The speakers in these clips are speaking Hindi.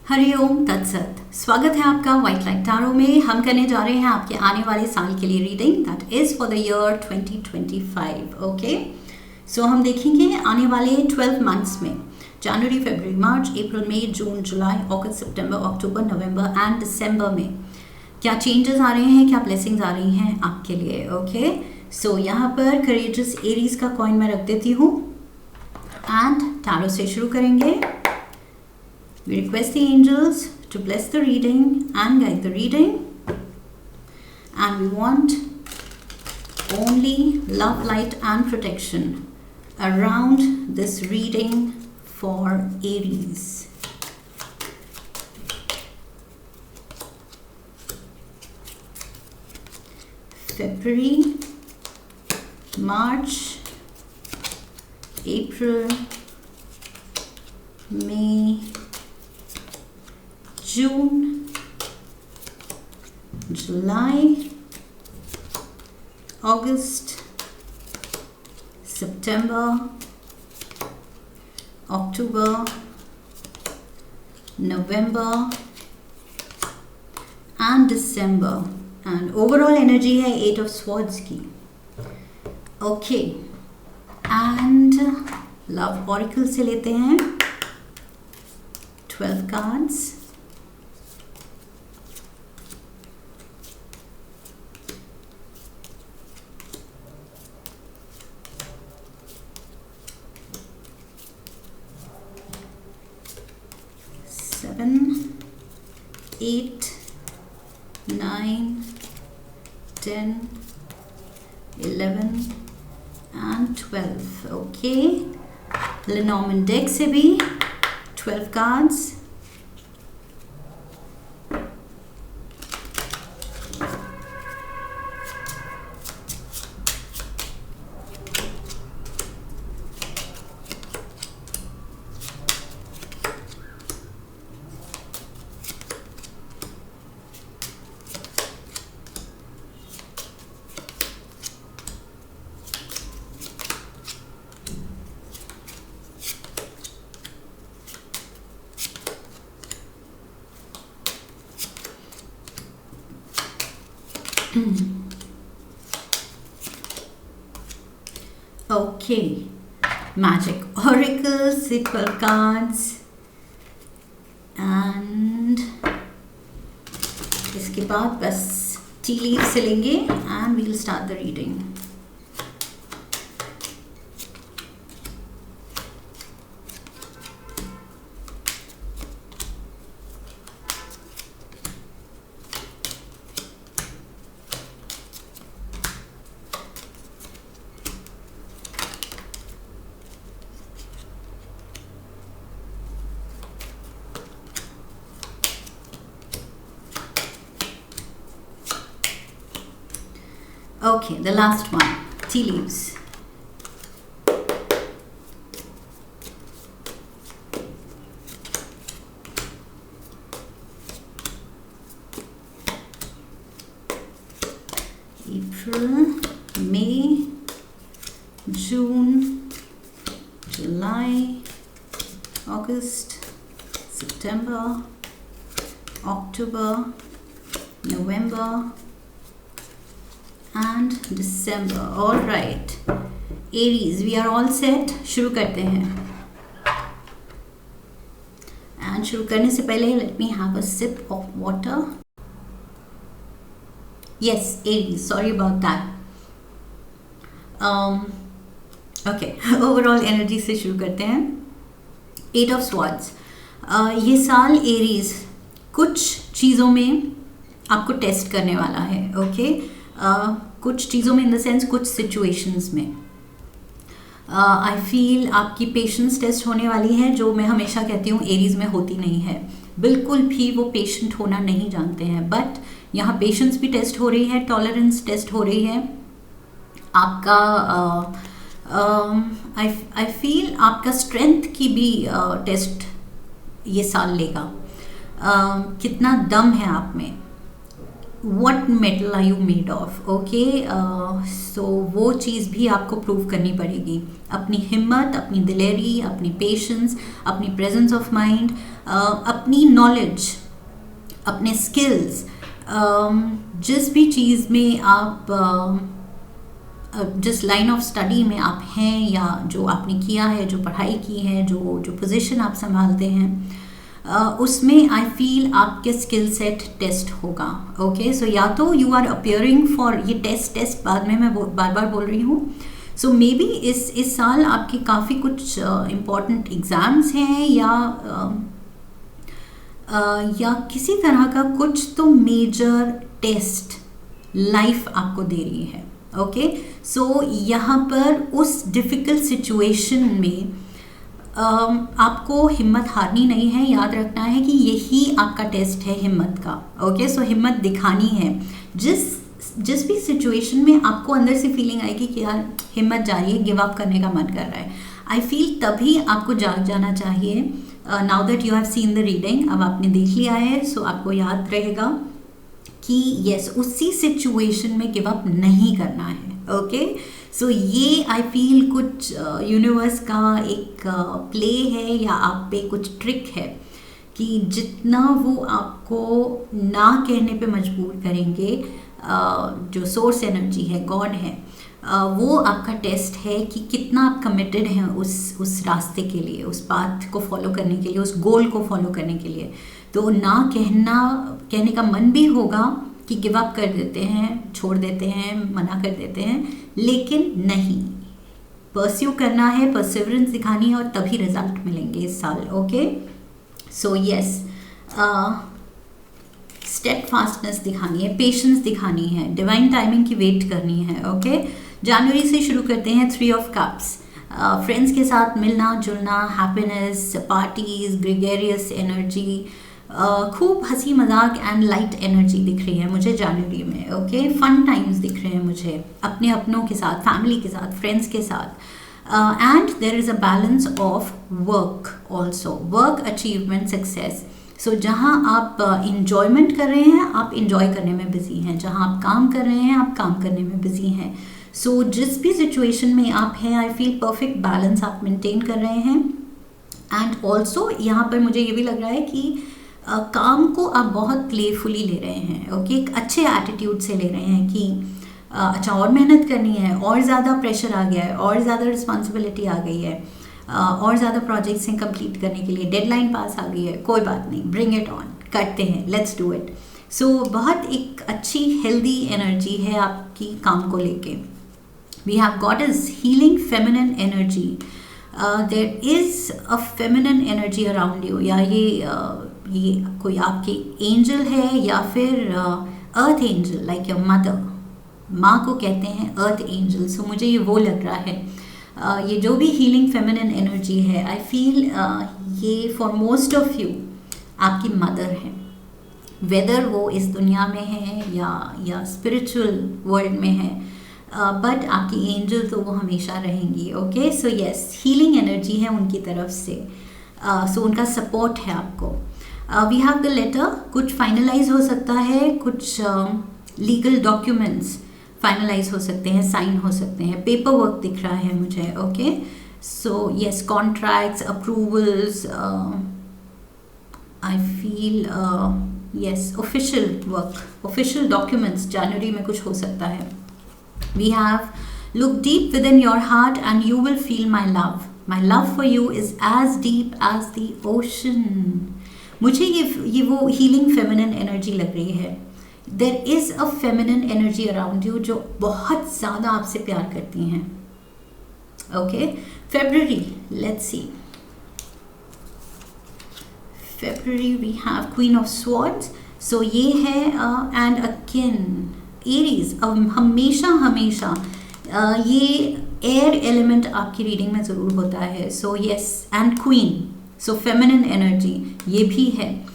हरिओम तत्सत। स्वागत है आपका व्हाइट लाइट टैरो में। हम करने जा रहे हैं आपके आने वाले साल के लिए reading, that is for the year 2025। Okay, so हम देखेंगे आने वाले 12 मंथ्स में जनवरी, फरवरी, मार्च, अप्रैल, मई, जून, जुलाई, अगस्त, सितंबर, अक्टूबर, नवंबर एंड दिसंबर में क्या चेंजेस आ रहे हैं, क्या ब्लेसिंग्स आ रही हैं आपके लिए। ओके, सो यहाँ पर करेजियस एरीज का कॉइन मैं रख देती हूँ एंड टैरो से शुरू करेंगे। We request the angels to bless the reading and guide the reading, and we want only love, light and protection around this reading for Aries. February, March, April, May, June, July, August, September, October, November and December, and overall energy है 8 of Swords की। Okay, and love oracle से लेते हैं 12 cards। Seven, 8, 9, 10, 11 and 12। Okay, Lenormand deck से भी 12 cards। Okay, magic oracle से 12 cards and इसके बाद बस टी लीव से लेंगे and we'll start the reading। Okay, the last one, tea leaves। April, May, June, July, August, September, October, November and December। All right, Aries, we are all set। शुरू करते हैं एंड शुरू करने से पहले let me have a sip of water। Yes, Aries, sorry about that। Okay, overall energy से शुरू करते हैं। 8 of Swords। ये साल Aries कुछ चीज़ों में आपको टेस्ट करने वाला है। ओके, कुछ चीज़ों में इन द सेंस कुछ सिचुएशंस में आई फील आपकी पेशेंस टेस्ट होने वाली है, जो मैं हमेशा कहती हूँ एरीज में होती नहीं है। बिल्कुल भी वो पेशेंट होना नहीं जानते हैं, बट यहाँ पेशेंस भी टेस्ट हो रही है, टॉलरेंस टेस्ट हो रही है आपका। आई फील आपका स्ट्रेंथ की भी टेस्ट ये साल लेगा। कितना दम है आप में, what metal are you made of, okay. So वो चीज़ भी आपको प्रूव करनी पड़ेगी. अपनी हिम्मत, अपनी दिलेरी, अपनी पेशेंस, अपनी प्रेजेंस ऑफ माइंड, अपनी नॉलेज, अपने स्किल्स, जिस भी चीज़ में आप जिस लाइन ऑफ स्टडी में आप हैं या जो आपने किया है, जो पढ़ाई की है, जो पोजीशन आप संभालते हैं, उसमें आई फील आपके स्किल सेट टेस्ट होगा. ओके, सो या तो यू आर अपियरिंग फॉर ये टेस्ट बाद में मैं बार बार बोल रही हूँ. सो मे बी इस साल आपकी काफ़ी कुछ इम्पॉर्टेंट एग्ज़ाम्स हैं या किसी तरह का कुछ तो मेजर टेस्ट लाइफ आपको दे रही है. ओके, सो यहाँ पर उस डिफ़िकल्ट सिचुएशन में आपको हिम्मत हारनी नहीं है. याद रखना है कि यही आपका टेस्ट है हिम्मत का. ओके, सो हिम्मत दिखानी है. जिस भी सिचुएशन में आपको अंदर से फीलिंग आएगी कि यार हिम्मत जा रही है, गिव अप करने का मन कर रहा है, आई फील तभी आपको जाग जाना चाहिए. Now that you have seen the reading, अब आपने देख लिया है, सो आपको याद रहेगा कि यस, उसी सिचुएशन में गिव अप नहीं करना है. ओके, सो ये आई फील कुछ यूनिवर्स का एक प्ले है या आप पे कुछ ट्रिक है कि जितना वो आपको ना कहने पे मजबूर करेंगे, जो सोर्स एनर्जी है, गॉड है, वो आपका टेस्ट है कि कितना आप कमिटेड हैं उस रास्ते के लिए, उस पाथ को फॉलो करने के लिए, उस गोल को फॉलो करने के लिए. तो ना कहने का मन भी होगा कि गिव अप कर देते हैं, छोड़ देते हैं, मना कर देते हैं, लेकिन नहीं, परस्यू करना है, परसिवरेंस दिखानी है और तभी रिजल्ट मिलेंगे इस साल. ओके, सो यस, स्टेडफास्टनेस दिखानी है, पेशेंस दिखानी है, डिवाइन टाइमिंग की वेट करनी है. ओके, जनवरी से शुरू करते हैं. 3 ऑफ कप्स, फ्रेंड्स के साथ मिलना जुलना, हैप्पीनेस, पार्टीज, ग्रेगरियस एनर्जी, खूब हंसी मजाक एंड लाइट एनर्जी दिख रही है मुझे जनवरी में. ओके, फन टाइम्स दिख रहे हैं मुझे अपने अपनों के साथ, फैमिली के साथ, फ्रेंड्स के साथ. And there is a balance of work also, work achievement success. So जहाँ आप इंजॉयमेंट कर रहे हैं, आप इंजॉय करने में बिजी हैं. जहाँ आप काम कर रहे हैं, आप काम करने में बिजी हैं. सो जिस भी सिचुएशन में आप हैं, आई फील परफेक्ट बैलेंस आप मेंटेन कर रहे हैं. एंड ऑल्सो यहाँ पर मुझे ये भी लग रहा है कि काम को आप बहुत प्लेफुली ले रहे हैं. ओके, एक अच्छे एटीट्यूड से ले रहे हैं कि अच्छा और मेहनत करनी है, और ज़्यादा प्रेशर आ गया है, और ज़्यादा रिस्पॉन्सिबिलिटी आ गई है, और ज़्यादा प्रोजेक्ट्स हैं कंप्लीट करने के लिए, डेडलाइन पास आ गई है, कोई बात नहीं, ब्रिंग इट ऑन, करते हैं, लेट्स डू इट. सो बहुत एक अच्छी हेल्दी एनर्जी है आपकी काम को लेके. We have got is healing feminine energy. There is a feminine energy around you, या ये कोई आपके एंजल है या फिर earth angel, like your mother, माँ को कहते हैं अर्थ एंजल. सो मुझे ये वो लग रहा है. ये जो भी हीलिंग फेमिनिन एनर्जी है, आई फील ये फॉर मोस्ट ऑफ यू आपकी मदर है, वेदर वो इस दुनिया में है या स्पिरिचुअल वर्ल्ड में है, बट आपकी एंजल तो वो हमेशा रहेंगी. Okay, so yes, healing energy है उनकी तरफ से. सो उनका सपोर्ट है आपको. वी हैव द लेटर, कुछ फाइनलाइज हो सकता है, कुछ लीगल डॉक्यूमेंट्स फाइनलाइज हो सकते हैं, साइन हो सकते हैं, पेपर वर्क दिख रहा है मुझे. Okay, so yes, contracts, approvals, I feel yes, official work, official documents जनवरी में कुछ हो सकता है. We have look deep within your heart and you will feel my love. My love for you is as deep as the ocean. मुझे ये वो हीलिंग फेमिनिन एनर्जी लग रही है. There is a feminine energy around you जो बहुत ज़्यादा आपसे प्यार करती हैं. Okay, February, let's see. February we have queen of swords. So ये है एंड अगेन एरीज. हमेशा ये एयर एलिमेंट आपकी रीडिंग में ज़रूर होता है. So yes, and queen, so feminine energy ये भी है.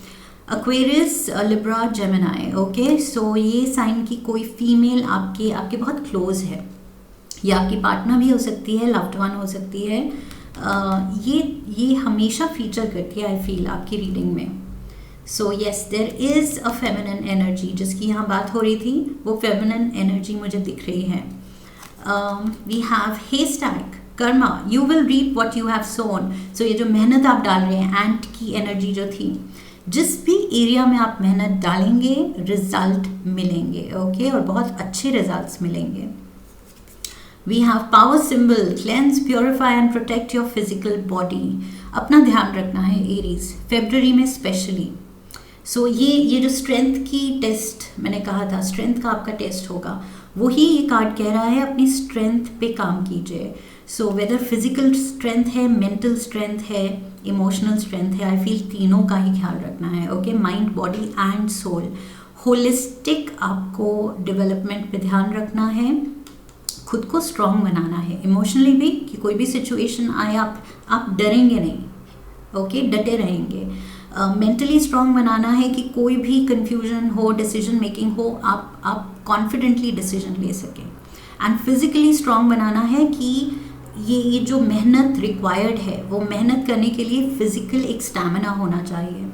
Aquarius, Libra, Gemini. ओके, सो ये साइन की कोई फीमेल आपके बहुत क्लोज है, या आपकी पार्टनर भी हो सकती है, लव्ड वन हो सकती है. ये हमेशा फीचर करती है आई फील आपकी रीडिंग में. So yes, there is a feminine energy जिसकी यहाँ बात हो रही थी, वो फेमिनिन एनर्जी मुझे दिख रही है. We have hashtag karma, you will reap what you have sown. So ये जो मेहनत आप डाल रहे हैं, एंट की एनर्जी जो थी, जिस भी एरिया में आप मेहनत डालेंगे रिजल्ट मिलेंगे. ओके, और बहुत अच्छे रिजल्ट्स मिलेंगे. We have power symbol, cleanse, purify and protect your physical body. अपना ध्यान रखना है एरीज, फेब्रुअरी में स्पेशली. सो ये जो स्ट्रेंथ की टेस्ट मैंने कहा था, स्ट्रेंथ का आपका टेस्ट होगा, वही ये कार्ड कह रहा है, अपनी स्ट्रेंथ पे काम कीजिए. सो वेदर फिजिकल स्ट्रेंथ है, मेंटल स्ट्रेंथ है, इमोशनल स्ट्रेंथ है, आई फील तीनों का ही ख्याल रखना है. Okay, mind, body and soul, holistic आपको डेवलपमेंट पे ध्यान रखना है. खुद को स्ट्रॉन्ग बनाना है इमोशनली भी, कि कोई भी सिचुएशन आए आप डरेंगे नहीं. ओके, डटे रहेंगे. मेंटली स्ट्रॉन्ग बनाना है कि कोई भी कंफ्यूजन हो, डिसीजन मेकिंग हो, आप कॉन्फिडेंटली डिसीजन ले सकें. एंड फिजिकली स्ट्रॉन्ग बनाना है कि ये जो मेहनत रिक्वायर्ड है, वो मेहनत करने के लिए फिजिकल एक स्टैमिना होना चाहिए.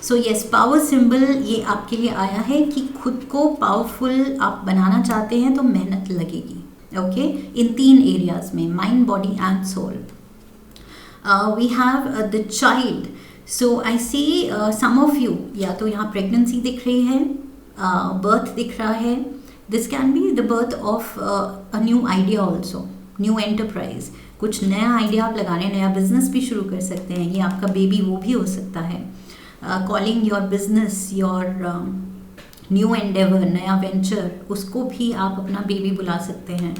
सो येस, पावर सिंबल ये आपके लिए आया है कि खुद को पावरफुल आप बनाना चाहते हैं तो मेहनत लगेगी. ओके, इन 3 एरियाज में, mind, body and soul. We have the child. So I see some of you, या तो यहाँ प्रेगनेंसी दिख रही है, बर्थ दिख रहा है. This can be the birth of a new idea also, new enterprise. कुछ नया आइडिया आप लगा रहे हैं, नया बिजनेस भी शुरू कर सकते हैं. ये आपका बेबी वो भी हो सकता है. Calling your business, your new Endeavour, नया वेंचर, उसको भी आप अपना बेबी बुला सकते हैं.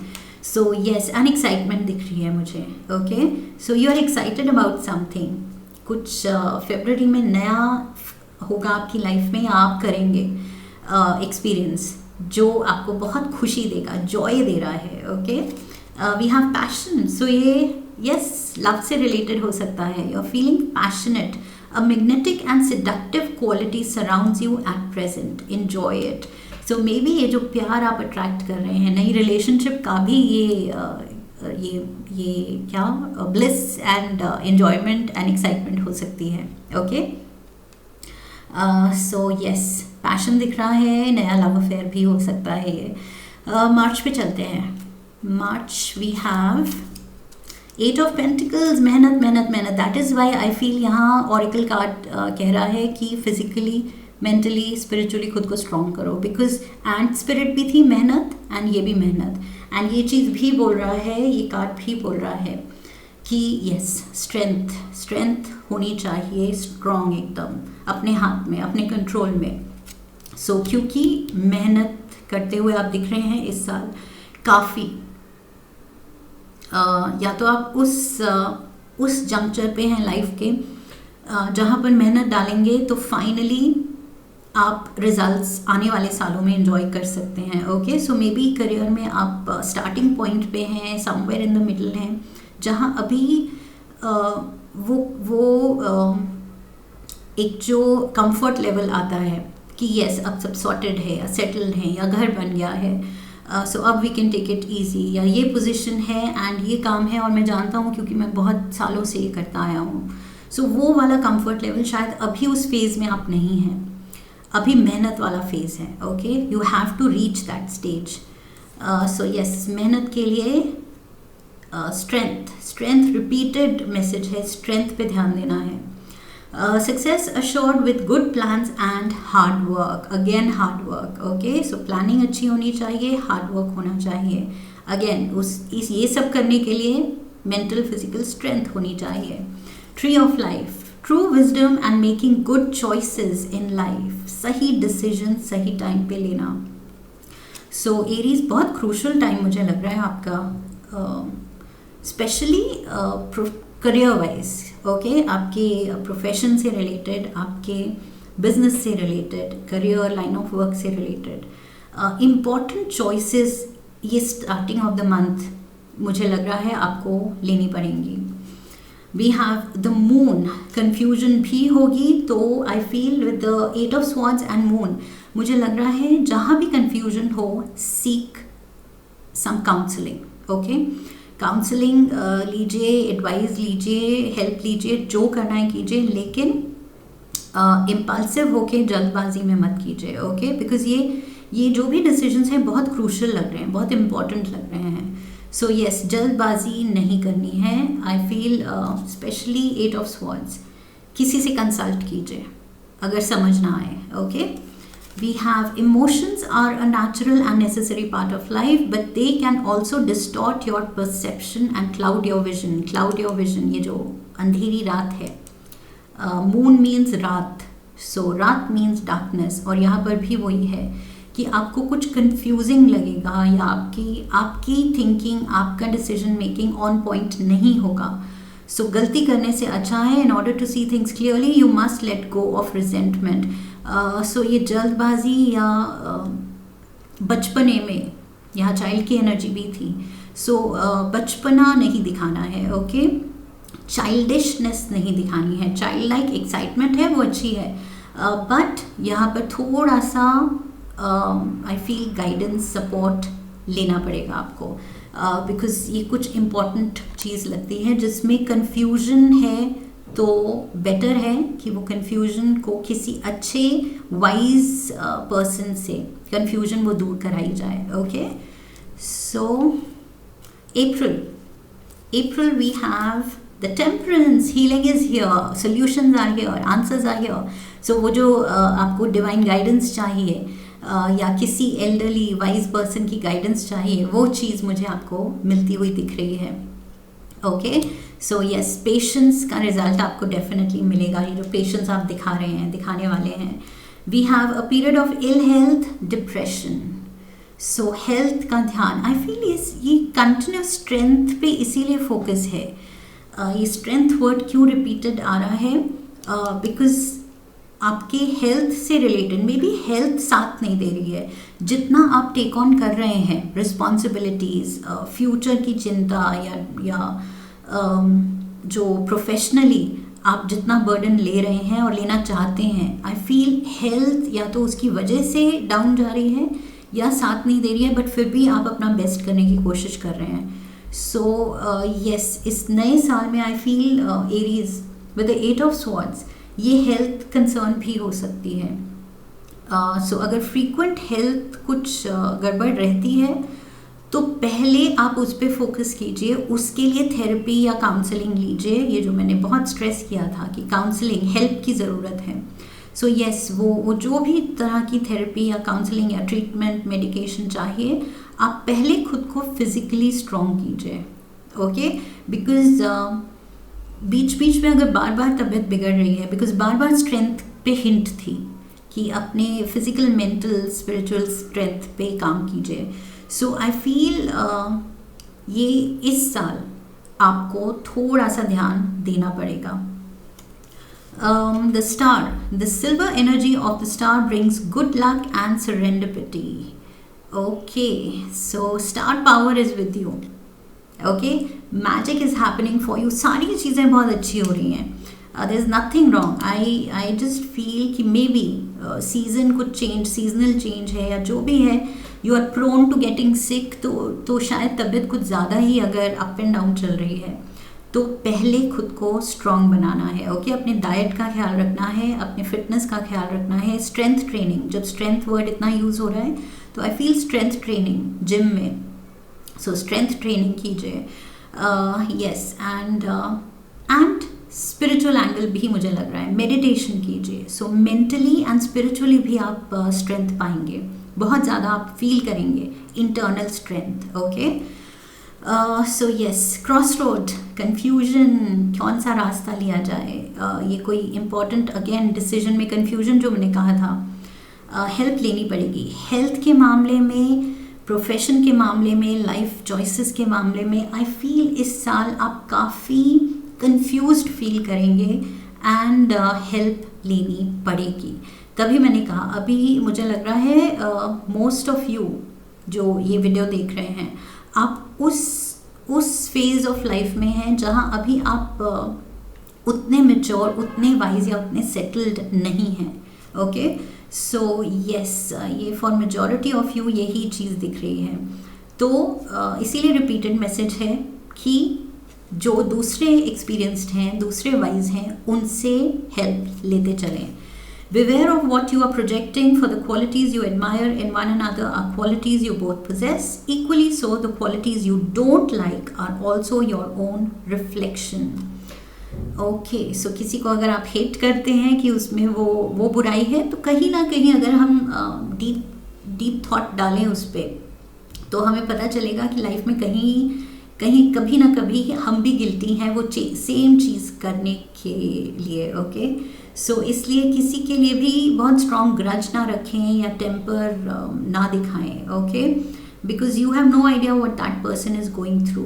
सो येस, एन एक्साइटमेंट दिख रही है मुझे. Okay, so you are excited about something. कुछ फेब्रुअरी में नया होगा आपकी लाइफ में, या आप करेंगे एक्सपीरियंस जो आपको बहुत खुशी देगा, जॉय दे रहा है. Okay, we have passion. So ये यस, लव से रिलेटेड हो सकता है. You are feeling passionate. A magnetic and seductive quality surrounds you at present. Enjoy it. So maybe ये जो प्यार आप अट्रैक्ट कर रहे हैं, नई रिलेशनशिप का भी ये क्या bliss and enjoyment and excitement हो सकती है. ओके, सो यस, पैशन दिख रहा है, नया लव अफेयर भी हो सकता है ये. मार्च पे चलते हैं. March we have 8 of pentacles, मेहनत मेहनत मेहनत. That is why I feel यहाँ ऑरिकल कार्ड कह रहा है कि फिजिकली, मेंटली, स्पिरिचुअली खुद को स्ट्रॉन्ग करो. बिकॉज एंड स्पिरिट भी थी मेहनत, एंड ये भी मेहनत. एंड ये चीज़ भी बोल रहा है, ये कार्ड भी बोल रहा है कि यस, स्ट्रेंथ होनी चाहिए, स्ट्रॉन्ग एकदम अपने हाथ में, अपने कंट्रोल में. सो क्योंकि मेहनत करते हुए आप दिख रहे हैं इस साल काफ़ी. या तो आप उस जंक्चर पे हैं लाइफ के जहाँ पर मेहनत डालेंगे तो फाइनली आप रिजल्ट्स आने वाले सालों में एंजॉय कर सकते हैं. Okay, so may be career में आप स्टार्टिंग पॉइंट पे हैं, समवेयर इन द मिडल हैं, जहाँ अभी वो एक जो कंफर्ट लेवल आता है कि यस, अब सब सॉर्टेड है, या सेटल्ड है, या घर बन गया है, सो अब we can take it easy, या ये पोजीशन है एंड ये काम है और मैं जानता हूँ क्योंकि मैं बहुत सालों से ये करता आया हूँ. सो वो वाला कंफर्ट लेवल शायद अभी उस फेज़ में आप नहीं हैं, अभी मेहनत वाला फेज़ है. Okay, you have to reach that stage. So yes, मेहनत के लिए स्ट्रेंथ रिपीटेड मैसेज है, स्ट्रेंथ पे ध्यान देना है. Success assured with good plans and hard work. Again hard work. Okay, so planning अच्छी होनी चाहिए, हार्ड वर्क होना चाहिए. अगेन ये सब करने के लिए मेंटल फिजिकल स्ट्रेंथ होनी चाहिए. Tree of life, true wisdom and making good choices in life. सही डिसीजन सही टाइम पे लेना. सो एरीज बहुत क्रूशल टाइम मुझे लग रहा है आपका, स्पेशली करियर वाइज. ओके, आपके प्रोफेशन से रिलेटेड, आपके बिजनेस से related, career line of work से रिलेटेड इम्पॉर्टेंट चॉइसेस ये स्टार्टिंग ऑफ द मंथ मुझे लग रहा है आपको लेनी पड़ेंगी. We have the moon. Confusion भी होगी, तो I feel with the 8 of swords and moon मुझे लग रहा है जहाँ भी कन्फ्यूजन हो, seek some counselling. Okay, counselling लीजिए, एडवाइस लीजिए, हेल्प लीजिए, जो करना है कीजिए, लेकिन इम्पल्सिव होके जल्दबाजी में मत कीजिए, ओके, बिकॉज ये जो भी डिसीजंस हैं बहुत क्रूशल लग रहे हैं, बहुत इंपॉर्टेंट लग रहे हैं। सो यस, जल्दबाजी नहीं करनी है। I feel specially 8 of swords, किसी से कंसल्ट कीजिए अगर समझ ना आए, okay. We have emotions are a natural and necessary part of life, but they can also distort your perception and cloud your vision. Cloud your vision, ये जो अंधेरी रात है, मून मीन्स रात, सो रात मीन्स डार्कनेस, और यहाँ पर भी वही है कि आपको कुछ कंफ्यूजिंग लगेगा या आपकी थिंकिंग, आपका डिसीजन मेकिंग ऑन पॉइंट नहीं होगा। सो गलती करने से अच्छा है, in order to see things clearly you must let go of resentment. So ये जल्दबाजी या बचपने में यहाँ चाइल्ड की एनर्जी भी थी, सो बचपना नहीं दिखाना है, ओके। चाइल्डिशनेस नहीं दिखानी है, चाइल्ड लाइक एक्साइटमेंट है वो अच्छी है, बट यहाँ पर थोड़ा सा आई फील गाइडेंस सपोर्ट लेना पड़ेगा आपको, बिकॉज ये कुछ इम्पॉर्टेंट चीज़ लगती है जिसमें कन्फ्यूजन है। तो बेटर है कि वो कन्फ्यूजन को किसी अच्छे वाइज पर्सन से कन्फ्यूजन वो दूर कराई जाए, okay. So April we have the temperance, healing is here, solutions are here, answers are here. So वो जो आपको डिवाइन गाइडेंस चाहिए या किसी एल्डरली वाइज पर्सन की गाइडेंस चाहिए, वो चीज़ मुझे आपको मिलती हुई दिख रही है, ओके। सो यस, पेशेंस का रिजल्ट आपको डेफिनेटली मिलेगा, ये जो पेशेंस आप दिखाने वाले हैं। We have a period of ill health, depression, so health का ध्यान, आई फील ये कंटिन्यूस स्ट्रेंथ पे इसीलिए फोकस है। ये स्ट्रेंथ वर्ड क्यों रिपीटेड आ रहा है, बिकॉज आपके हेल्थ से रिलेटेड मे बी हेल्थ साथ नहीं दे रही है। जितना आप टेक ऑन कर रहे हैं रिस्पॉन्सिबिलिटीज़, फ्यूचर की चिंता या जो प्रोफेशनली आप जितना बर्डन ले रहे हैं और लेना चाहते हैं, आई फील हेल्थ या तो उसकी वजह से डाउन जा रही है या साथ नहीं दे रही है, बट फिर भी आप अपना बेस्ट करने की कोशिश कर रहे हैं। सो यस, इस नए साल में I feel Aries with the 8 of swords, ये हेल्थ कंसर्न भी हो सकती है। सो अगर फ्रीक्वेंट हेल्थ कुछ गड़बड़ रहती है तो पहले आप उस पर फोकस कीजिए, उसके लिए थेरेपी या काउंसलिंग लीजिए। ये जो मैंने बहुत स्ट्रेस किया था कि काउंसलिंग, हेल्प की ज़रूरत है। सो यस, वो जो भी तरह की थेरेपी या काउंसलिंग या ट्रीटमेंट, मेडिकेशन चाहिए, आप पहले खुद को फिज़िकली स्ट्रॉन्ग कीजिए, ओके। बिकॉज बीच बीच में अगर बार बार तबीयत बिगड़ रही है, बिकॉज बार बार स्ट्रेंथ पे हिंट थी कि अपने फिजिकल, मेंटल, स्पिरिचुअल स्ट्रेंथ पे काम कीजिए। सो आई फील ये इस साल आपको थोड़ा सा ध्यान देना पड़ेगा। The star, the silver energy of the star brings good luck and serendipity. Okay, so star power is with you. Okay, magic is happening for you. सारी चीज़ें बहुत अच्छी हो रही हैं. There is nothing wrong. I just feel कि maybe season कुछ change, seasonal change है या जो भी है, you are prone to getting sick. तो शायद तबीयत कुछ ज़्यादा ही अगर up and down चल रही है, तो पहले खुद को स्ट्रॉन्ग बनाना है, ओके। अपने डाइट का ख्याल रखना है, अपने फिटनेस का ख्याल रखना है। स्ट्रेंथ ट्रेनिंग, जब स्ट्रेंथ वर्ड इतना यूज़ हो रहा है तो I feel strength training gym में, सो स्ट्रेंथ ट्रेनिंग कीजिए, यस। एंड स्पिरिचुअल एंगल भी मुझे लग रहा है, मेडिटेशन कीजिए। सो मेंटली एंड स्पिरिचुअली भी आप स्ट्रेंथ पाएंगे, बहुत ज़्यादा आप फील करेंगे internal strength, okay. So yes, cross road, confusion, कौन सा रास्ता लिया जाए, ये कोई इम्पोर्टेंट अगेन डिसीजन में कन्फ्यूजन जो मैंने कहा था, हेल्प लेनी पड़ेगी। हेल्थ के मामले में, प्रोफेशन के मामले में, लाइफ चॉइसेस के मामले में आई फील इस साल आप काफ़ी कंफ्यूज्ड फील करेंगे एंड हेल्प लेनी पड़ेगी। तभी मैंने कहा, अभी मुझे लग रहा है मोस्ट ऑफ यू जो ये वीडियो देख रहे हैं, आप उस फेज़ ऑफ लाइफ में हैं जहाँ अभी आप उतने मैच्योर, उतने वाइज या उतने सेटल्ड नहीं हैं, ओके। सो यस, ये फॉर मेजॉरिटी ऑफ यू यही चीज़ दिख रही है। तो इसीलिए रिपीटेड मैसेज है कि जो दूसरे एक्सपीरियंस्ड हैं, दूसरे वाइज हैं, उनसे हेल्प लेते चलें। Beware of what you are projecting, for the qualities you admire in one another are qualities you both possess. Equally so, the qualities you don't like are also your own reflection. Okay, so किसी को अगर आप हेट करते हैं कि उसमें वो बुराई है, तो कहीं ना कहीं अगर हम डीप थॉट डालें उस पर, तो हमें पता चलेगा कि लाइफ में कहीं कभी ना कभी हम भी गिल्टी हैं वो सेम चीज़ करने के लिए. ओके, सो इसलिए किसी के लिए भी बहुत स्ट्रॉन्ग ग्रज ना रखें या टेम्पर ना दिखाएं. Okay, because you have no idea what that person is going through.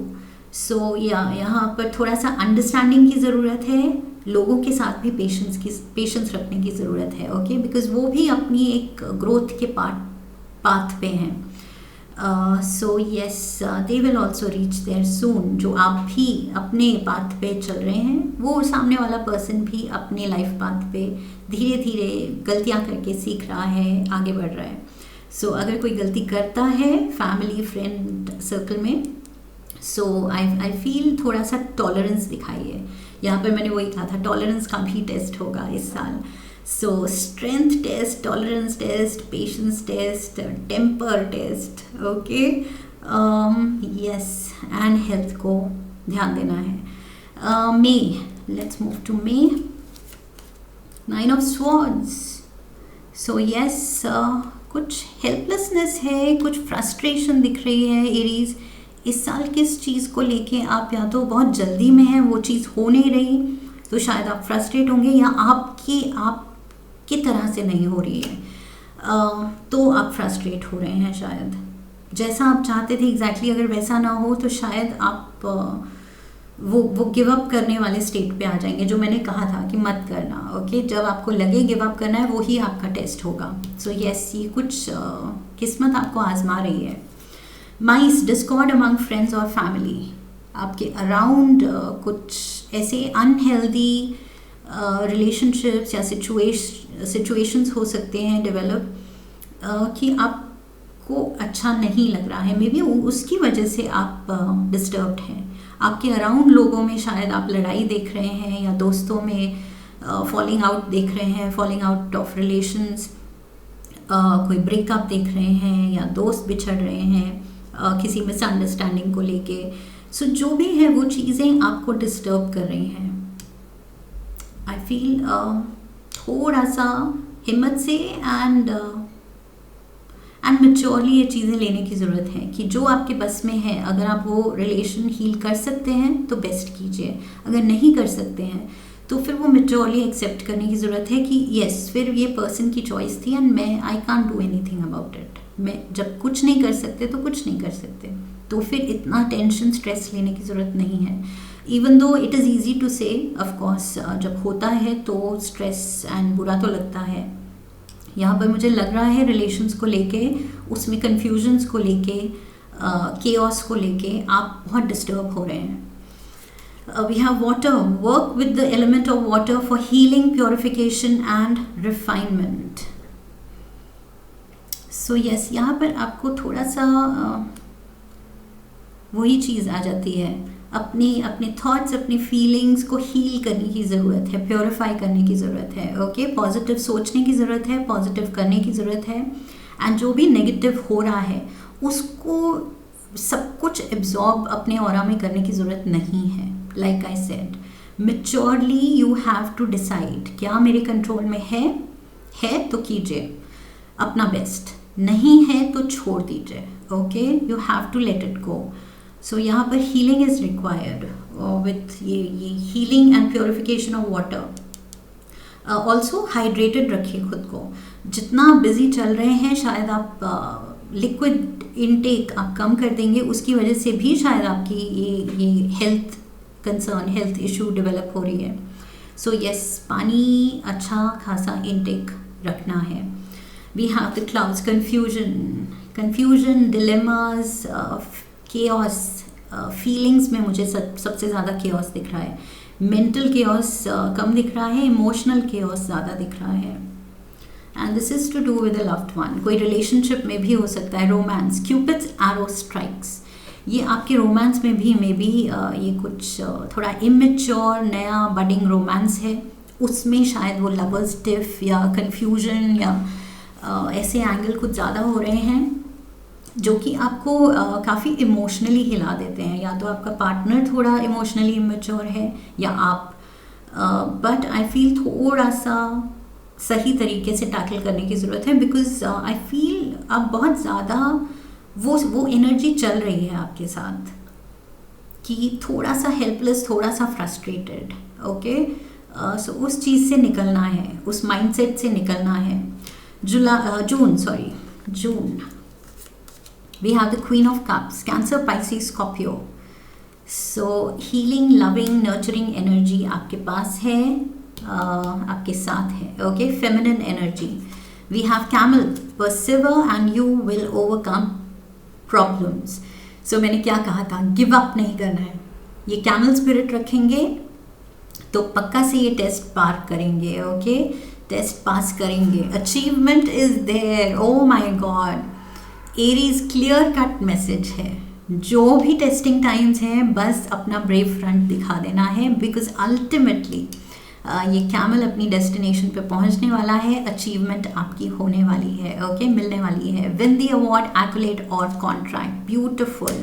So यहाँ पर थोड़ा सा अंडरस्टैंडिंग की ज़रूरत है, लोगों के साथ भी पेशेंस रखने की ज़रूरत है. ओके, बिकॉज वो भी अपनी एक ग्रोथ के पाथ पे हैं. So yes, they will also reach there soon. जो आप भी अपने पाथ पे चल रहे हैं, वो सामने वाला पर्सन भी अपने लाइफ पाथ पे धीरे धीरे गलतियाँ करके सीख रहा है, आगे बढ़ रहा है. सो अगर कोई गलती करता है फैमिली फ्रेंड सर्कल में, सो आई फील थोड़ा सा टॉलरेंस दिखाइए. यहाँ पर मैंने वही कहा था, टॉलरेंस का भी टेस्ट होगा इस साल. So strength test, tolerance test, patience test, temper test. Okay, yes, and health को ध्यान देना है. May, let's move to May. 9 of swords. So yes, कुछ हेल्पलेसनेस है, कुछ फ्रस्ट्रेशन दिख रही है एरीज. इस साल किस चीज़ को लेके आप या तो बहुत जल्दी में हैं, वो चीज़ हो नहीं रही, तो शायद आप फ्रस्ट्रेट होंगे, या आपकी तरह से नहीं हो रही है, तो आप फ्रस्ट्रेट हो रहे हैं. शायद जैसा आप चाहते थे एग्जैक्टली अगर वैसा ना हो, तो शायद आप वो गिव अप करने वाले स्टेट पे आ जाएंगे, जो मैंने कहा था कि मत करना. ओके, जब आपको लगे गिव अप करना है, वो ही आपका टेस्ट होगा. सो यस, ये कुछ किस्मत आपको आजमा रही है. माइस, डिस्कॉर्ड अमंग फ्रेंड्स और फैमिली. आपके अराउंड कुछ ऐसे अनहेल्दी रिलेशनशिप्स या सिचुएशंस हो सकते हैं डेवलप, कि आपको अच्छा नहीं लग रहा है. मे बी उसकी वजह से आप डिस्टर्ब्ड हैं. आपके अराउंड लोगों में शायद आप लड़ाई देख रहे हैं, या दोस्तों में फॉलिंग आउट देख रहे हैं, फॉलिंग आउट ऑफ रिलेशंस, कोई ब्रेकअप देख रहे हैं, या दोस्त बिछड़ रहे हैं किसी मिसअंडरस्टैंडिंग को लेके. सो जो भी है वो चीज़ें आपको डिस्टर्ब कर रही हैं. आई फील थोड़ा सा हिम्मत से एंड मैच्योरली ये चीज़ें लेने की ज़रूरत है कि जो आपके बस में है, अगर आप वो रिलेशन हील कर सकते हैं तो बेस्ट कीजिए. अगर नहीं कर सकते हैं तो फिर वो मैच्योरली एक्सेप्ट करने की ज़रूरत है कि येस, फिर ये पर्सन की चॉइस थी and I can't do anything about it. मैं जब कुछ नहीं कर सकते तो कुछ नहीं कर सकते, तो फिर इतना टेंशन स्ट्रेस लेने की ज़रूरत नहीं है. Even though it is easy to say, of course जब होता है तो स्ट्रेस एंड बुरा तो लगता है. यहाँ पर मुझे लग रहा है रिलेशंस को लेके, उसमें कन्फ्यूजन्स को लेके, केओस को लेके आप बहुत डिस्टर्ब हो रहे हैं. We have water. Work with the element of water for healing, purification and refinement. So yes, यहाँ पर आपको थोड़ा सा वही चीज़ आ जाती है, अपने थॉट्स, अपनी फीलिंग्स को हील करने की ज़रूरत है, प्योरीफाई करने की ज़रूरत है. ओके, पॉजिटिव सोचने की ज़रूरत है, पॉजिटिव करने की ज़रूरत है. एंड जो भी नेगेटिव हो रहा है उसको सब कुछ एब्जॉर्ब अपने ऑरा में करने की ज़रूरत नहीं है. Like I said, maturely you have to decide, क्या मेरे कंट्रोल में है तो कीजिए अपना बेस्ट, नहीं है तो छोड़ दीजिए. Okay, you have to let it go. So यहाँ पर हीलिंग इज़ रिक्वायर्ड विथ ये healing and purification of water. Also hydrated रखिए खुद को. जितना बिजी चल रहे हैं, शायद आप लिक्विड इनटेक आप कम कर देंगे, उसकी वजह से भी शायद आपकी ये health concern, health issue develop हो रही है. सो यस, पानी अच्छा खासा इनटेक रखना है. We have the clouds, confusion, dilemmas, chaos. Feelings में मुझे सबसे ज़्यादा chaos दिख रहा है. मेंटल chaos कम दिख रहा है, इमोशनल chaos ज़्यादा दिख रहा है. And this is to do with a loved one. कोई रिलेशनशिप में भी हो सकता है. रोमांस, क्यूपिड्स एरो स्ट्राइक्स, ये आपके रोमांस में भी मे बी ये कुछ थोड़ा इमेच्योर नया बडिंग रोमांस है. उसमें शायद वो लवर स्टिफ या कन्फ्यूजन या ऐसे एंगल कुछ ज़्यादा हो रहे हैं जो कि आपको काफ़ी इमोशनली हिला देते हैं। या तो आपका पार्टनर थोड़ा इमोशनली इमेच्योर है या आप, बट आई फील थोड़ा सा सही तरीके से टैकल करने की ज़रूरत है, बिकॉज आई फील अब बहुत ज़्यादा वो एनर्जी चल रही है आपके साथ कि थोड़ा सा हेल्पलेस, थोड़ा सा फ्रस्ट्रेटेड। ओके, सो उस चीज़ से निकलना है, उस माइंडसेट से निकलना है। जून we have the Queen of Cups, Cancer, Pisces, Scorpio. So healing, loving, nurturing energy आपके पास है, आपके साथ है। Okay, feminine energy. We have Camel, persevere and you will overcome problems. So मैंने क्या कहा था, गिव अप नहीं करना है। ये कैमल स्पिरिट रखेंगे तो पक्का से ये टेस्ट पार करेंगे। ओके, टेस्ट पास करेंगे। Achievement is there. Oh my God, Aries clear cut message है। जो भी टेस्टिंग टाइम्स हैं बस अपना ब्रेव फ्रंट दिखा देना है, बिकॉज अल्टीमेटली ये कैमल अपनी डेस्टिनेशन पे पहुंचने वाला है। अचीवमेंट आपकी होने वाली है। ओके, मिलने वाली है। विन द अवार्ड, एक्युलेट और contract. Beautiful.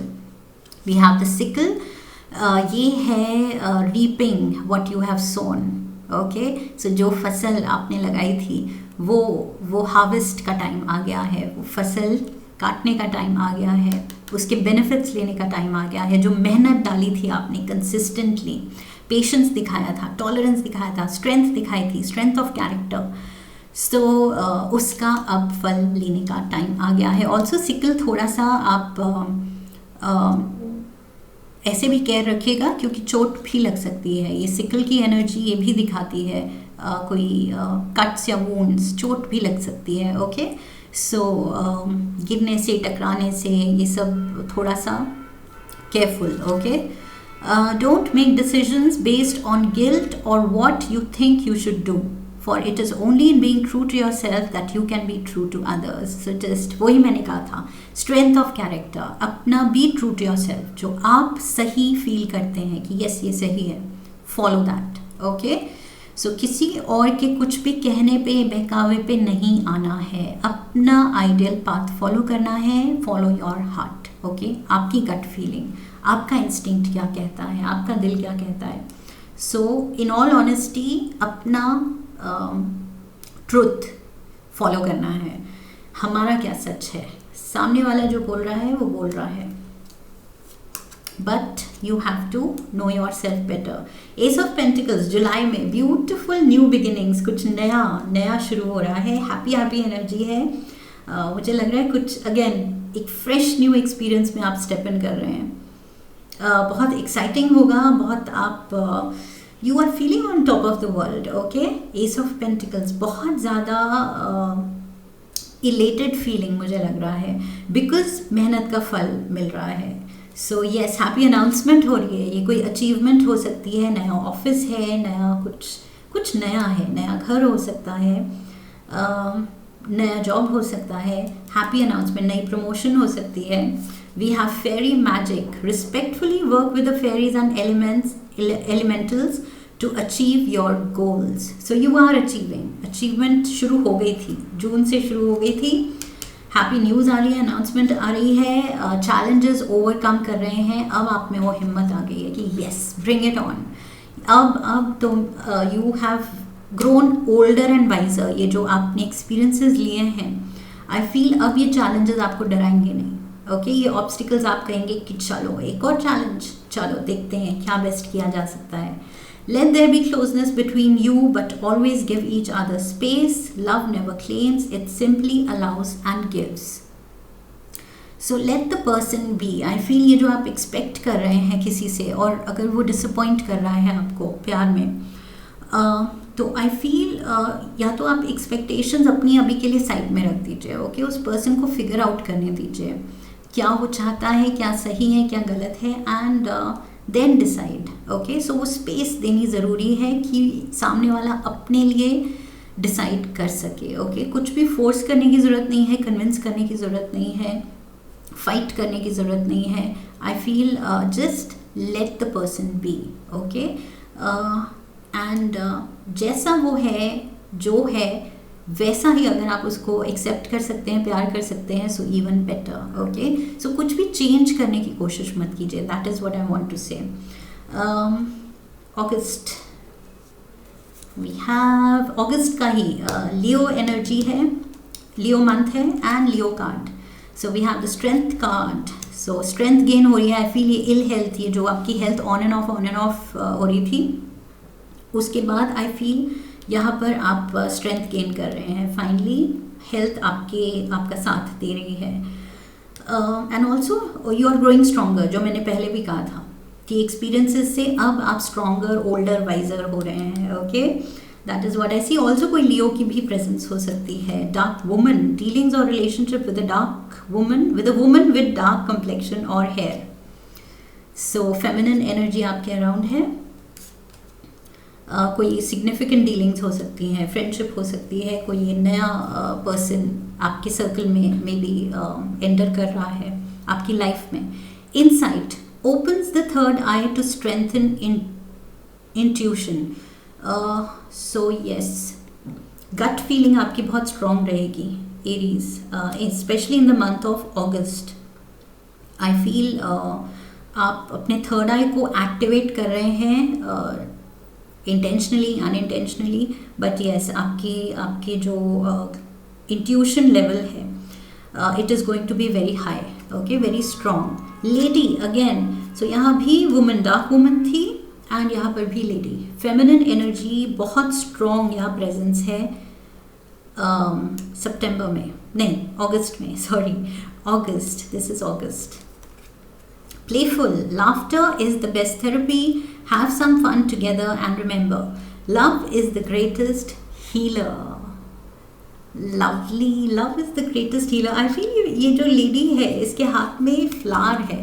We have the sickle, ये है reaping what you have sown. Okay, so जो फसल आपने लगाई थी वो हार्वेस्ट का टाइम आ गया है, वो फसल काटने का टाइम आ गया है, उसके बेनिफिट्स लेने का टाइम आ गया है। जो मेहनत डाली थी आपने कंसिस्टेंटली, पेशेंस दिखाया था, टॉलरेंस दिखाया था, स्ट्रेंथ दिखाई थी, स्ट्रेंथ ऑफ कैरेक्टर, सो उसका अब फल लेने का टाइम आ गया है। ऑल्सो सिकल थोड़ा सा आप ऐसे भी केयर रखिएगा क्योंकि चोट भी लग सकती है। ये सिकल की एनर्जी ये भी दिखाती है कोई कट्स या वुंड्स, चोट भी लग सकती है। ओके, सो गिरने से, टकराने से, ये सब थोड़ा सा careful. Okay, don't make decisions based on guilt और what you think you should do, for it is only in being true to yourself that you can be true to others. So just वही मैंने कहा था, स्ट्रेंथ ऑफ कैरेक्टर, अपना be true to yourself. जो आप सही फील करते हैं कि यस ये सही है, फॉलो दैट। ओके, सो किसी और के कुछ भी कहने पे, बहकावे पे नहीं आना है, अपना आइडियल पाथ फॉलो करना है। Follow your heart. ओके, आपकी गट फीलिंग, आपका इंस्टिंक्ट क्या कहता है, आपका दिल क्या कहता है। सो इन ऑल ऑनेस्टी अपना ट्रुथ फॉलो करना है। हमारा क्या सच है, सामने वाला जो बोल रहा है वो बोल रहा है, but you have to know yourself better. Ace of pentacles जुलाई में, ब्यूटिफुल न्यू बिगिनिंग्स, कुछ नया नया शुरू हो रहा है। हैप्पी हैप्पी एनर्जी है। मुझे लग रहा है कुछ अगेन एक फ्रेश न्यू एक्सपीरियंस में आप स्टेप इन कर रहे हैं। बहुत एक्साइटिंग होगा, बहुत आप you are feeling on top of the world. Okay, ace of pentacles बहुत ज़्यादा इलेटेड फीलिंग मुझे लग रहा है, बिकॉज मेहनत का फल मिल रहा है। सो यस, हैप्पी अनाउंसमेंट हो रही है। ये कोई अचीवमेंट हो सकती है, नया ऑफिस है, नया कुछ नया है, नया घर हो सकता है, नया जॉब हो सकता है। हैप्पी अनाउंसमेंट, नई प्रमोशन हो सकती है। We have fairy magic, respectfully work with the fairies and elementals to achieve your goals. So you are achieving. Achievement शुरू हो गई थी, जून से शुरू हो गई थी। हैप्पी न्यूज़ आ रही है, अनाउंसमेंट आ रही है, चैलेंजेस ओवरकम कर रहे हैं। अब आप में वो हिम्मत आ गई है कि येस, ब्रिंग इट ऑन। अब तो you have grown older and wiser. ये जो आपने एक्सपीरियंसेस लिए हैं, आई फील अब ये चैलेंजेस आपको डराएंगे नहीं। ओके, ये ऑब्स्टिकल्स आप कहेंगे कि चलो एक और चैलेंज, चलो देखते हैं क्या बेस्ट किया जा सकता है। Let there be closeness between you, but always give each other space. Love never claims, it simply allows and gives. So let the person be. I feel ये जो आप expect कर रहे हैं किसी से, और अगर वो disappoint कर रहा है आपको प्यार में, तो I feel या तो आप expectations अपनी अभी के लिए साइड में रख दीजिए। ओके, उस person को figure out करने दीजिए क्या वो चाहता है, क्या सही है, क्या गलत है, and then decide. Okay, so वो स्पेस देनी ज़रूरी है कि सामने वाला अपने लिए डिसाइड कर सके। ओके, कुछ भी फोर्स करने की ज़रूरत नहीं है, कन्विंस करने की ज़रूरत नहीं है, फाइट करने की ज़रूरत नहीं है। I feel just let the person be. Okay, and जैसा वो है, जो है वैसा ही अगर आप उसको एक्सेप्ट कर सकते हैं, प्यार कर सकते हैं, so even better. Okay, so कुछ भी चेंज करने की कोशिश मत कीजिए. That is what I want to say. अगस्त, वी हैव अगस्त का ही लियो एनर्जी है, लियो मंथ है and Leo card. So we have the strength card. So strength gain हो रही है. आई फील ये इल हेल्थ, ये जो आपकी हेल्थ ऑन एंड ऑफ हो रही थी, उसके बाद आई फील यहाँ पर आप स्ट्रेंथ गेन कर रहे हैं. फाइनली हेल्थ आपका साथ दे रही है. And also you are growing stronger, जो मैंने पहले भी कहा था कि एक्सपीरियंसेस से अब आप स्ट्रॉन्गर, ओल्डर, वाइजर हो रहे हैं. Okay, that is what I see. Also कोई लियो की भी प्रेजेंस हो सकती है. डार्क वुमन, डीलिंग्स और relationship with a dark woman, with a woman with dark complexion और हेयर. सो फेमिनिन एनर्जी आपके अराउंड है. कोई सिग्निफिकेंट डीलिंग्स हो सकती हैं, फ्रेंडशिप हो सकती है, कोई नया पर्सन आपके सर्कल में मे बी एंटर कर रहा है आपकी लाइफ में. Insight opens the third eye to strengthen intuition. So yes, gut feeling आपकी बहुत strong रहेगी Aries, especially in the month of August. I feel आप अपने थर्ड आई को एक्टिवेट कर रहे हैं intentionally, unintentionally, but yes, आपकी जो intuition level है, it is going to be very high. Okay, very strong. Lady again, so यहाँ भी वुमन, डार्क वुमन थी एंड यहाँ पर भी लेडी. फेमिनिन एनर्जी बहुत स्ट्रॉन्ग यहाँ प्रेजेंस है सितंबर में, नहीं अगस्त में, sorry August, this is August. Playful, laughter is the best therapy. Have some fun together and remember, love is the greatest healer. Lovely, love is the greatest healer. I feel ये जो लेडी है इसके हाथ में फ्लावर है.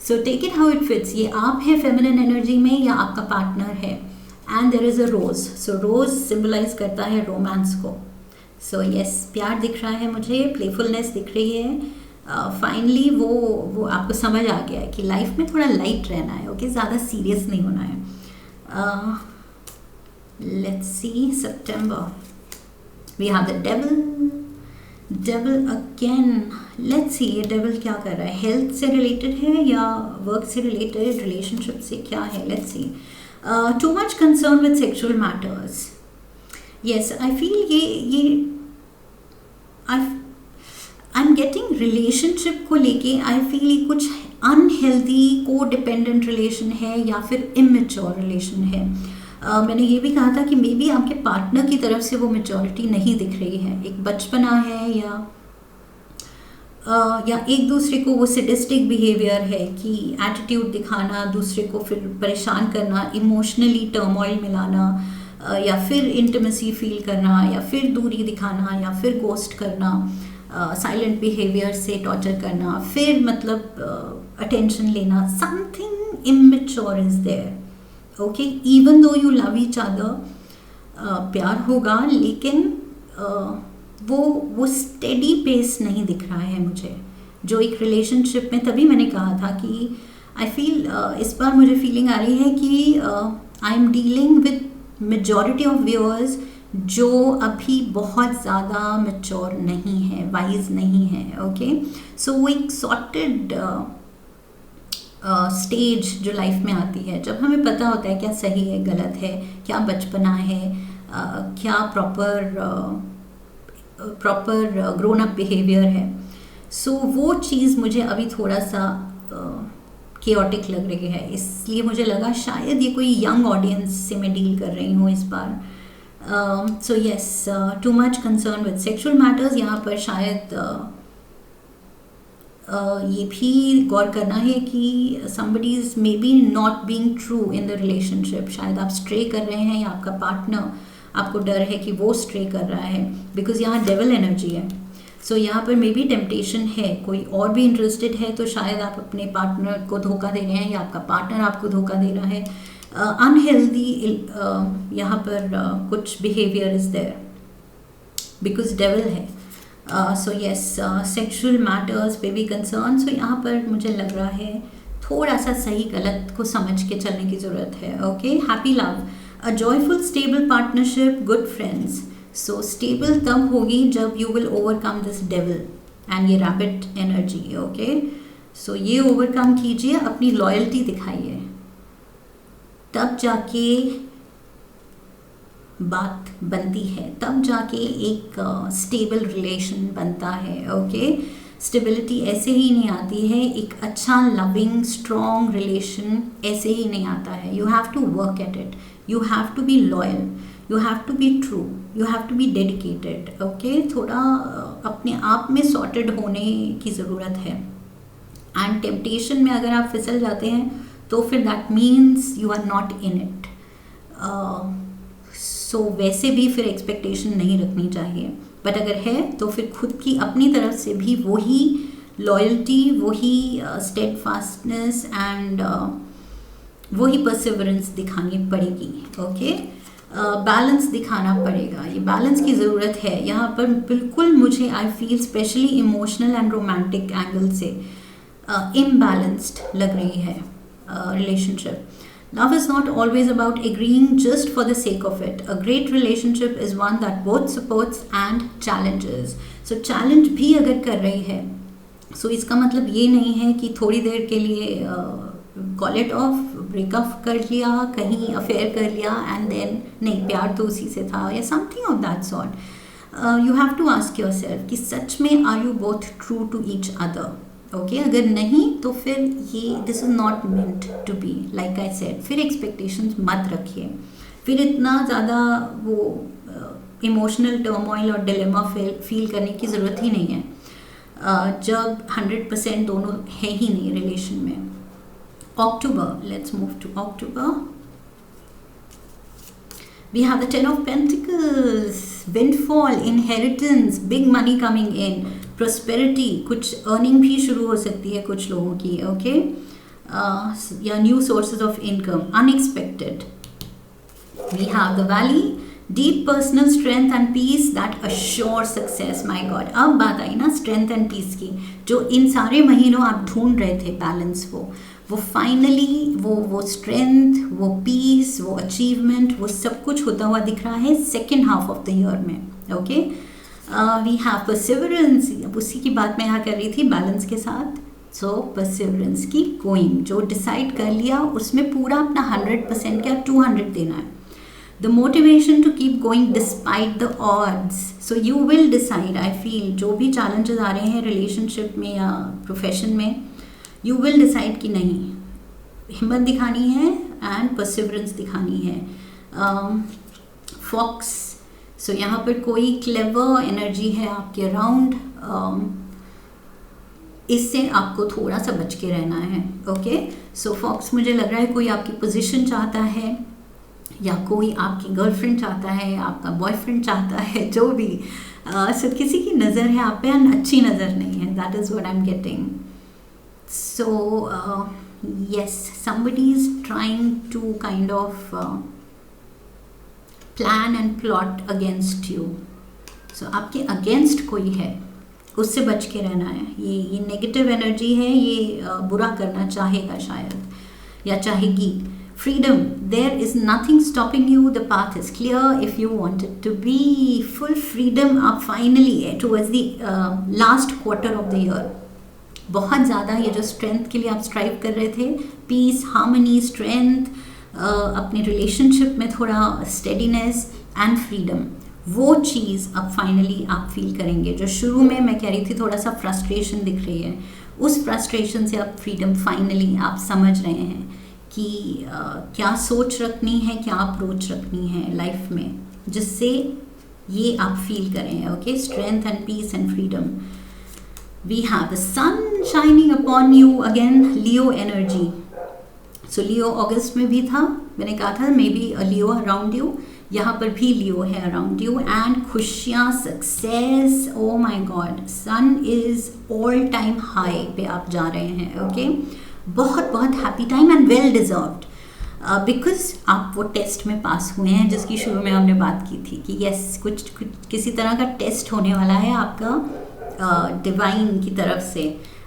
So take it how it fits. ये आप है फेमिनिन एनर्जी में या आपका पार्टनर है. And there is a rose. So rose symbolise करता है रोमांस को. सो यस, प्यार दिख रहा है मुझे, प्लेफुलनेस दिख रही है. फाइनली वो आपको समझ आ गया है कि लाइफ में थोड़ा लाइट रहना है. ओके, ज़्यादा सीरियस नहीं होना है. Let's see September. We have the devil again. Let's see ये devil क्या कर रहा है. हेल्थ से रिलेटेड है या वर्क से रिलेटेड, रिलेशनशिप से क्या है. Let's see. Too much concern with sexual matters. Yes, I feel ये I'm getting relationship को लेके I feel ये कुछ unhealthy co-dependent relation है या फिर immature relation है. मैंने ये भी कहा था कि मे बी आपके पार्टनर की तरफ से वो मैच्योरिटी नहीं दिख रही है. एक बचपना है या एक दूसरे को वो सैडिस्टिक बिहेवियर है कि एटीट्यूड दिखाना, दूसरे को फिर परेशान करना, इमोशनली टर्मोइल में लाना, या फिर इंटिमेसी फील करना, या फिर दूरी दिखाना, या फिर गोस्ट करना, साइलेंट बिहेवियर से टॉर्चर करना, फिर मतलब अटेंशन लेना. Something immature is there. Okay, even though you love each other, प्यार होगा, लेकिन वो स्टेडी पेस नहीं दिख रहा है मुझे जो एक रिलेशनशिप में. तभी मैंने कहा था कि आई फील इस बार मुझे फीलिंग आ रही है कि I am dealing with majority of viewers जो अभी बहुत ज़्यादा मैच्योर नहीं है, वाइज नहीं है. ओके, सो वो एक सॉर्टेड स्टेज जो लाइफ में आती है जब हमें पता होता है क्या सही है, गलत है, क्या बचपना है, क्या प्रॉपर ग्रोन अप बिहेवियर है. सो वो चीज़ मुझे अभी थोड़ा सा केओटिक लग रही है. इसलिए मुझे लगा शायद ये कोई यंग ऑडियंस से मैं डील कर रही हूँ इस बार. So yes, too much concern with sexual matters. यहाँ पर शायद ये भी गौर करना है कि somebody is maybe not being true in the relationship. शायद आप स्ट्रे कर रहे हैं या आपका पार्टनर, आपको डर है कि वो स्ट्रे कर रहा है, बिकॉज यहाँ डेविल एनर्जी है. सो यहाँ पर मे बी टेम्पटेशन है, कोई और भी इंटरेस्टेड है तो शायद आप अपने पार्टनर को धोखा दे रहे हैं या आपका पार्टनर आपको धोखा दे रहा है. अनहेल्दी यहाँ पर कुछ behaviour is there because devil है. सो येस, सेक्सुअल मैटर्स पे भी कंसर्न. सो यहाँ पर मुझे लग रहा है थोड़ा सा सही गलत को समझ के चलने की ज़रूरत है. Okay, happy love. अ joyful stable partnership, good friends. सो स्टेबल तब होगी जब you will overcome this devil and ये रैबिट एनर्जी. ओके, सो ये ओवरकम कीजिए, अपनी लॉयल्टी दिखाइए, तब जाके बात बनती है, तब जाके एक स्टेबल रिलेशन बनता है. ओके, स्टेबिलिटी ऐसे ही नहीं आती है, एक अच्छा लविंग स्ट्रॉन्ग रिलेशन ऐसे ही नहीं आता है. You have to work at it, you have to be loyal, you have to be true, you have to be dedicated. Okay, थोड़ा अपने आप में सॉर्टेड होने की ज़रूरत है. एंड टेम्पटेशन में अगर आप फिसल जाते हैं तो फिर that means you are not in it. So वैसे भी फिर एक्सपेक्टेशन नहीं रखनी चाहिए, बट अगर है तो फिर खुद की अपनी तरफ से भी वही लॉयल्टी, वही स्टेडफास्टनेस एंड वही परसिवरेंस दिखानी पड़ेगी. ओके, बैलेंस दिखाना पड़ेगा, ये बैलेंस की ज़रूरत है यहाँ पर. बिल्कुल मुझे आई feel specially emotional and romantic angle से इम्बैलेंस्ड लग रही है relationship. Love is not always about agreeing just for the sake of it. A great relationship is one that both supports and challenges. So challenge भी अगर कर रही है, so इसका मतलब ये नहीं है कि थोड़ी देर के लिए call it off, breakup कर लिया, कहीं अफेयर कर लिया and then नहीं, प्यार तो उसी से था या something of that sort. You have to ask yourself कि सच में are you both true to each other? Okay, अगर नहीं तो फिर ये this is not meant to be, like I said. फिर एक्सपेक्टेशंस मत रखिए, फिर इतना ज़्यादा वो इमोशनल टर्मोइल और डिलेमा फील करने की ज़रूरत ही नहीं है जब 100% दोनों है ही नहीं रिलेशन में. October, let's move to October. We have the Ten of Pentacles, windfall, inheritance, big money coming in, prosperity, कुछ earning भी शुरू हो सकती है कुछ लोगों की. ओके, या new sources of income, unexpected. We have the valley, deep personal strength and peace that assure success. My God, अब बात आई ना strength and peace की, जो इन सारे महीनों आप ढूंढ रहे थे बैलेंस, वो फाइनली वो स्ट्रेंथ, वो पीस, वो अचीवमेंट, वो सब कुछ होता हुआ दिख रहा है second half of the year में. Okay, we have perseverance. अब उसी की बात मैं यहाँ कर रही थी बैलेंस के साथ. सो परसिवरेंस की गोइंग, जो डिसाइड कर लिया उसमें पूरा अपना 100% क्या 200 देना है. The motivation to keep going despite the odds. So you will decide, I feel जो भी चैलेंजेस आ रहे हैं रिलेशनशिप में या प्रोफेशन में, यू विल डिसाइड कि नहीं, हिम्मत दिखानी है एंड परसिवरेंस दिखानी है. फॉक्स, सो यहाँ पर कोई क्लेवर एनर्जी है आपके अराउंड, इससे आपको थोड़ा सा बच के रहना है. ओके, सो फॉक्स मुझे लग रहा है कोई आपकी पोजीशन चाहता है, या कोई आपकी गर्लफ्रेंड चाहता है, आपका बॉयफ्रेंड चाहता है, जो भी. सो किसी की नज़र है आप पे एंड अच्छी नज़र नहीं है. That is what I am getting. So yes, somebody is trying to kind of plan and plot against you. So आपके against कोई है, उससे बच के रहना है. ये नेगेटिव एनर्जी है, ये बुरा करना चाहेगा शायद या चाहेगी. Freedom, there is nothing stopping you, the path is clear if you want it to be. Full freedom आप finally towards the last quarter of the year. बहुत ज़्यादा ये जो स्ट्रेंथ के लिए आप स्ट्राइव कर रहे थे, पीस, हार्मनी, स्ट्रेंथ, अपने रिलेशनशिप में थोड़ा स्टेडीनेस एंड फ्रीडम, वो चीज़ अब फाइनली आप फील करेंगे. जो शुरू में मैं कह रही थी थोड़ा सा फ्रस्ट्रेशन दिख रही है, उस फ्रस्ट्रेशन से अब फ्रीडम फाइनली आप समझ रहे हैं कि क्या सोच रखनी है, क्या अप्रोच रखनी है लाइफ में, जिससे ये आप फील करें. Okay, strength and peace and freedom. We have the sun shining upon you again, Leo energy. So Leo अगस्त में भी था, मैंने कहा था may be a Leo around you. यहाँ पर भी Leo है अराउंड यू एंड खुशियाँ, success. Oh my God, sun is all time high पे आप जा रहे हैं. ओके, बहुत बहुत happy time and well deserved, because आप वो टेस्ट में पास हुए हैं जिसकी शुरू में हमने बात की थी कि यस, कुछ किसी तरह का टेस्ट होने वाला है आपका डिवाइन की तरफ से,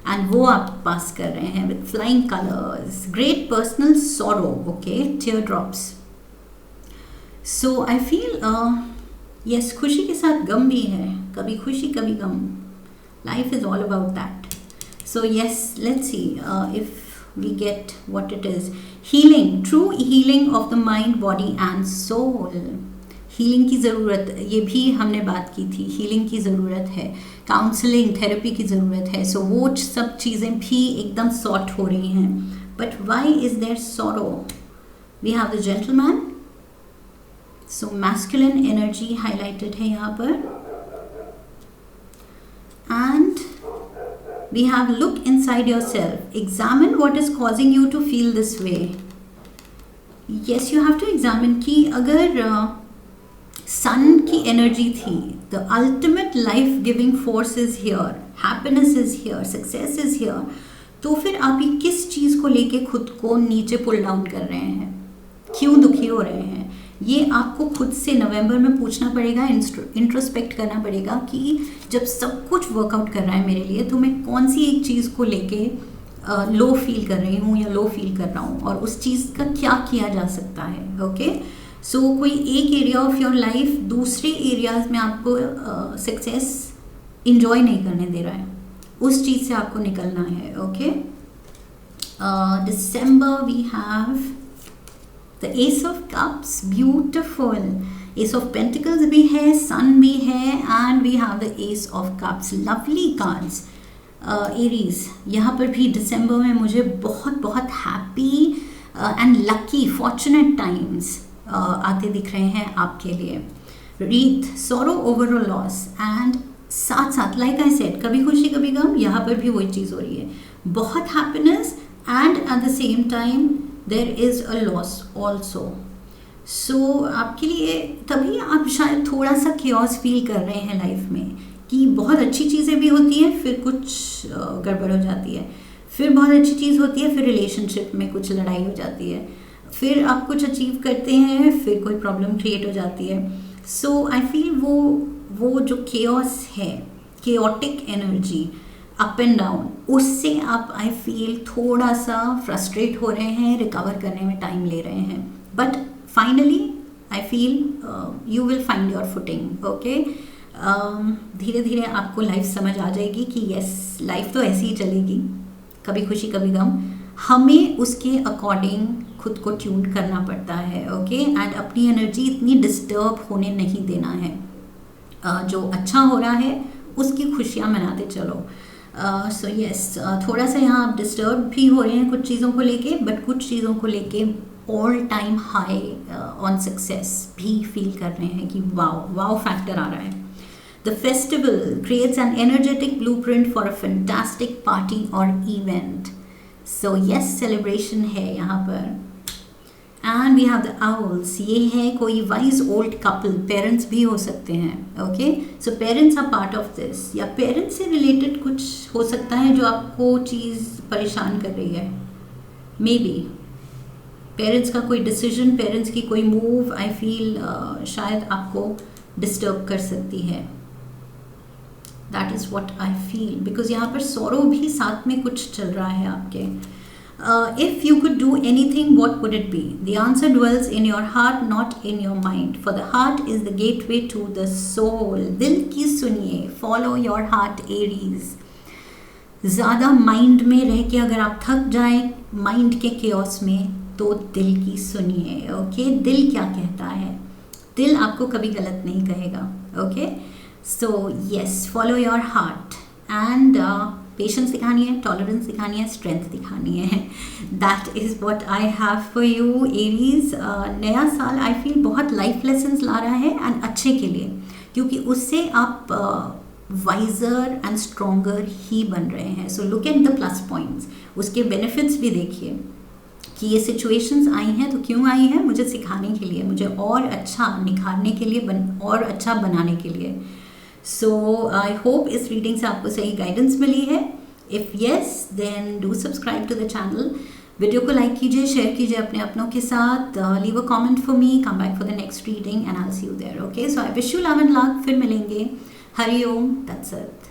एंड वो आप पास कर रहे हैं with flying colours. Great personal sorrow. Okay, tear drops. So I feel yes, खुशी के साथ गम भी है, कभी खुशी कभी गम. Life is all about that. So yes, let's see if we get what it is. Healing, true healing of the mind, body and soul. Healing की ज़रूरत, ये भी हमने बात की थी, हीलिंग की ज़रूरत है, काउंसलिंग थेरेपी की ज़रूरत है. सो वो सब चीज़ें भी एकदम सॉर्ट हो रही हैं. But why is there sorrow? We have the gentleman. So masculine energy highlighted है यहाँ पर. And we have look inside yourself, examine what is causing you to feel this way. Yes, you have to examine कि अगर सन की एनर्जी थी, the ultimate life giving force is here, happiness is here, success is here, तो फिर आप ये किस चीज़ को लेके खुद को नीचे पुल डाउन कर रहे हैं, क्यों दुखी हो रहे हैं? ये आपको खुद से नवंबर में पूछना पड़ेगा, इंट्रोस्पेक्ट करना पड़ेगा कि जब सब कुछ वर्कआउट कर रहा है मेरे लिए, तो मैं कौन सी एक चीज़ को लेके लो फील कर रही हूँ या लो फील कर रहा हूँ, और उस चीज़ का क्या किया जा सकता है. ओके, सो कोई एक एरिया ऑफ योर लाइफ दूसरे एरियाज में आपको सक्सेस इंजॉय नहीं करने दे रहा है, उस चीज़ से आपको निकलना है. ओके, दिसंबर we have The Ace of Cups, beautiful. Ace of Pentacles भी है, Sun भी है, and we have the Ace of Cups. Lovely cards. Aries, यहाँ पर भी दिसंबर में मुझे बहुत बहुत happy and lucky fortunate times आते दिख रहे हैं आपके लिए. Wreath, sorrow over a loss, and साथ साथ लाइक आई सेड, कभी खुशी कभी गम, यहाँ पर भी वही चीज़ हो रही है. बहुत happiness and at the same time there is a loss also. So आपके लिए तभी आप शायद थोड़ा सा क्योस फील कर रहे हैं लाइफ में, कि बहुत अच्छी चीज़ें भी होती हैं, फिर कुछ गड़बड़ हो जाती है, फिर बहुत अच्छी चीज़ होती है, फिर रिलेशनशिप में कुछ लड़ाई हो जाती है, फिर आप कुछ अचीव करते हैं, फिर कोई प्रॉब्लम क्रिएट हो जाती है. सो आई फील वो जो क्योस है, chaotic energy, up and down, उससे आप आई फील थोड़ा सा फ्रस्ट्रेट हो रहे हैं, रिकवर करने में टाइम ले रहे हैं. But finally I feel you will find your footing. Okay, धीरे धीरे आपको लाइफ समझ आ जाएगी कि यस, लाइफ तो ऐसी ही चलेगी, कभी खुशी कभी गम. हमें उसके अकॉर्डिंग खुद को ट्यून करना पड़ता है. ओके, एंड अपनी एनर्जी इतनी डिस्टर्ब होने नहीं देना है. जो अच्छा हो रहा है उसकी खुशियाँ मनाते चलो. सो यस, थोड़ा सा यहाँ आप डिस्टर्ब भी हो रहे हैं कुछ चीज़ों को लेके, बट कुछ चीज़ों को लेके all time high on success भी फील कर रहे हैं कि वाओ फैक्टर आ रहा है. The festival creates an energetic blueprint for a fantastic party और इवेंट. सो यस, सेलिब्रेशन है यहाँ पर. And we have the owls, ये है कोई वाइज ओल्ड कपल, पेरेंट्स भी हो सकते हैं. Okay, so parents are part of this, या पेरेंट्स से रिलेटेड कुछ हो सकता है जो आपको चीज़ परेशान कर रही है. मे बी पेरेंट्स का कोई डिसीजन, पेरेंट्स की कोई मूव आई फील शायद आपको डिस्टर्ब कर सकती है. That is what I feel, because यहाँ पर सॉरो भी साथ में कुछ चल रहा है आपके. If you could do anything, what would it be? The answer dwells in your heart, not in your mind. For the heart is the gateway to the soul. दिल की सुनिए, follow your heart, Aries. ज़्यादा माइंड में रह के अगर आप थक जाएं माइंड के chaos में, तो दिल की सुनिए. ओके, दिल क्या कहता है, दिल आपको कभी गलत नहीं कहेगा. Okay, so yes, follow your heart and patience दिखानी है, टॉलरेंस दिखानी है, स्ट्रेंथ दिखानी है. That is what I have for you Aries. नया साल आई फील बहुत लाइफ लेसन्स ला रहा है, एंड अच्छे के लिए, क्योंकि उससे आप वाइजर एंड स्ट्रोंगर ही बन रहे हैं. So look at the plus points, उसके बेनिफिट्स भी देखिए कि ये सिचुएशंस आई हैं तो क्यों आई हैं, मुझे सिखाने के लिए, मुझे और अच्छा निखारने के लिए, और अच्छा बनाने के लिए. सो आई होप इस रीडिंग से आपको सही गाइडेंस मिली है. If yes, then do subscribe to the channel. Video को लाइक कीजिए, शेयर कीजिए अपने अपनों के साथ. Leave a comment for me, come back for the next reading and I will see you there. Okay, so I wish you love and luck. फिर मिलेंगे. Hari Om, that's it.